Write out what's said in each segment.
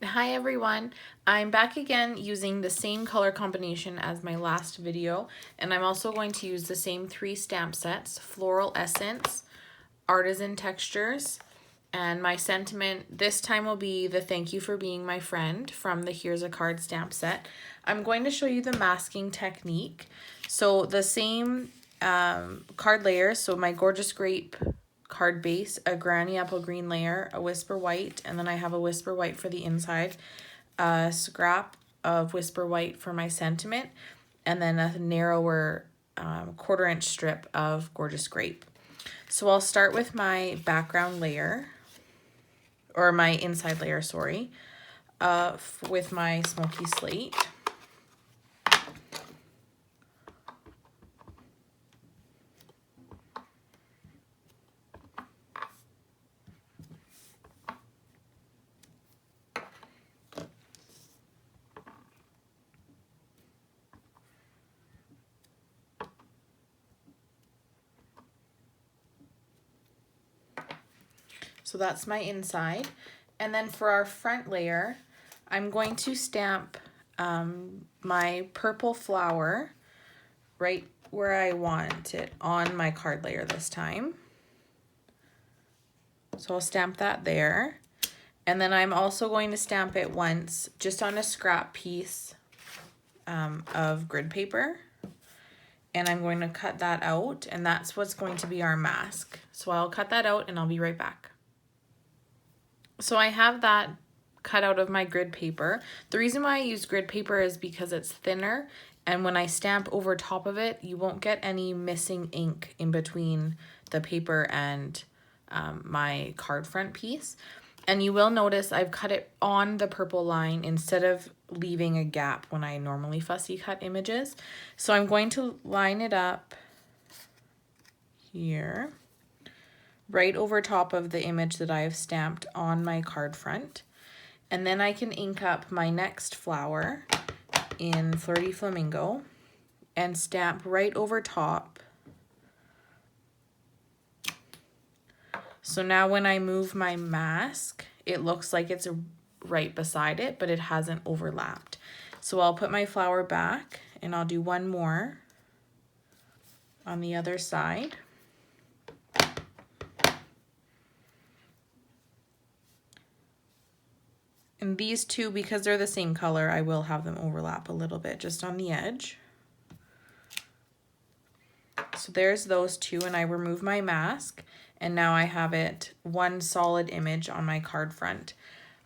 Hi everyone, I'm back again using the same color combination as my last video, and I'm also going to use the same 3 stamp sets, Floral Essence, Artisan Textures, and my sentiment this time will be the Thank You for Being My Friend from the Here's a Card stamp set. I'm going to show you the masking technique. So the same card layers, so my Gorgeous Grape card base, a Granny Apple Green layer, a Whisper White, and then I have a Whisper White for the inside, a scrap of Whisper White for my sentiment, and then a narrower 1/4 inch strip of Gorgeous Grape. So I'll start with my background layer, or my inside layer, sorry, with my Smoky Slate. So that's my inside. And then for our front layer, I'm going to stamp my purple flower right where I want it on my card layer this time. So I'll stamp that there. And then I'm also going to stamp it once just on a scrap piece of grid paper. And I'm going to cut that out, and that's what's going to be our mask. So I'll cut that out and I'll be right back. So I have that cut out of my grid paper. The reason why I use grid paper is because it's thinner, and when I stamp over top of it, you won't get any missing ink in between the paper and my card front piece. And you will notice I've cut it on the purple line instead of leaving a gap when I normally fussy cut images. So I'm going to line it up here, right over top of the image that I have stamped on my card front. And then I can ink up my next flower in Flirty Flamingo and stamp right over top. So now when I move my mask, it looks like it's right beside it, but it hasn't overlapped. So I'll put my flower back and I'll do one more on the other side. And these two, because they're the same color, I will have them overlap a little bit just on the edge. So there's those two, and I remove my mask, and now I have it one solid image on my card front.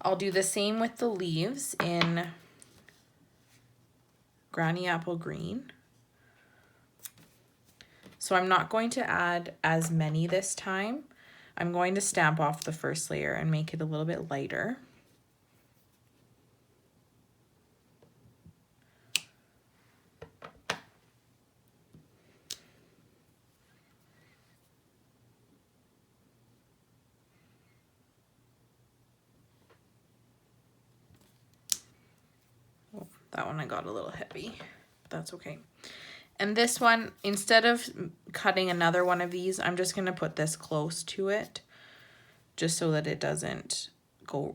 I'll do the same with the leaves in Granny Apple Green. So I'm not going to add as many this time. I'm going to stamp off the first layer and make it a little bit lighter. Oh, that one I got a little heavy, but that's okay. And this one, instead of cutting another one of these, I'm just going to put this close to it, just so that it doesn't go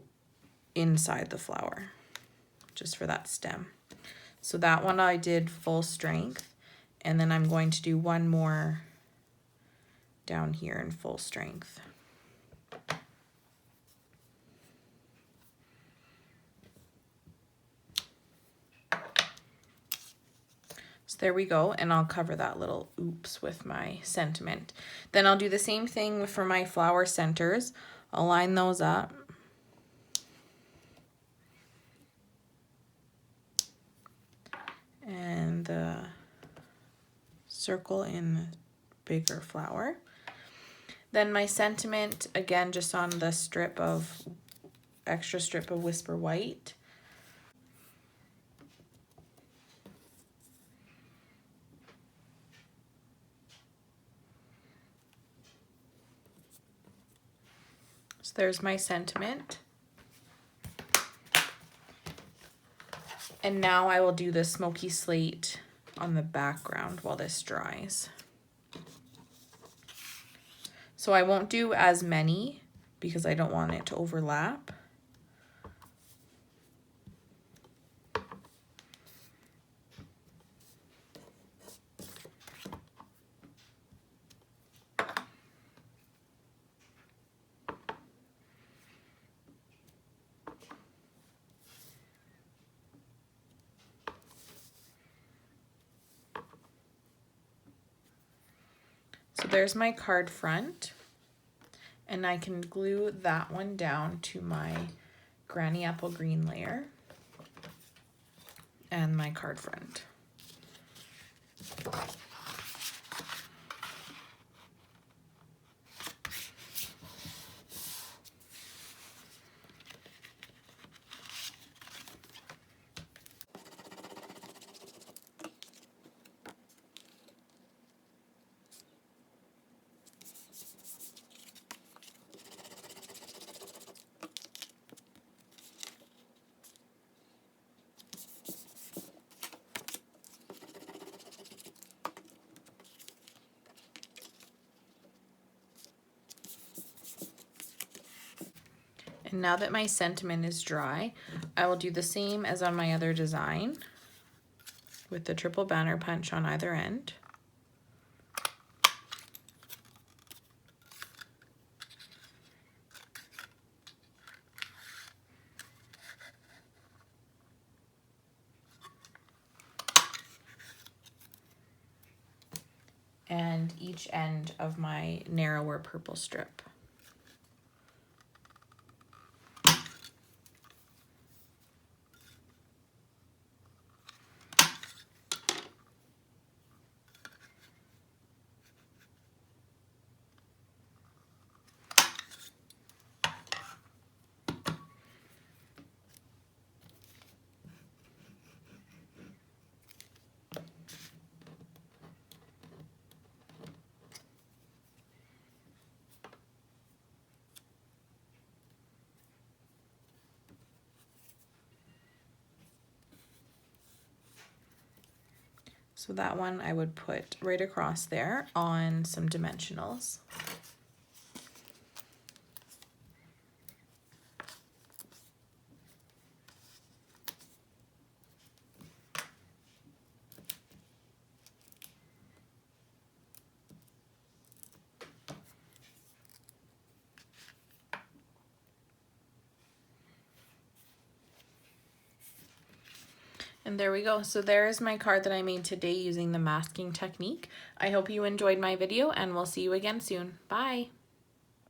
inside the flower, just for that stem. So that one I did full strength, and then I'm going to do one more down here in full strength. So there we go, and I'll cover that little oops with my sentiment. Then I'll do the same thing for my flower centers. I'll line those up. And the circle in the bigger flower. Then my sentiment, again, just on the extra strip of Whisper White. So there's my sentiment. And now I will do the Smoky Slate on the background while this dries. So I won't do as many because I don't want it to overlap. there's my card front, and I can glue that one down to my Granny Apple Green layer and my card front. And now that my sentiment is dry, I will do the same as on my other design with the triple banner punch on either end. And each end of my narrower purple strip. So that one I would put right across there on some dimensionals. And there we go. So there is my card that I made today using the masking technique. I hope you enjoyed my video, and we'll see you again soon. Bye.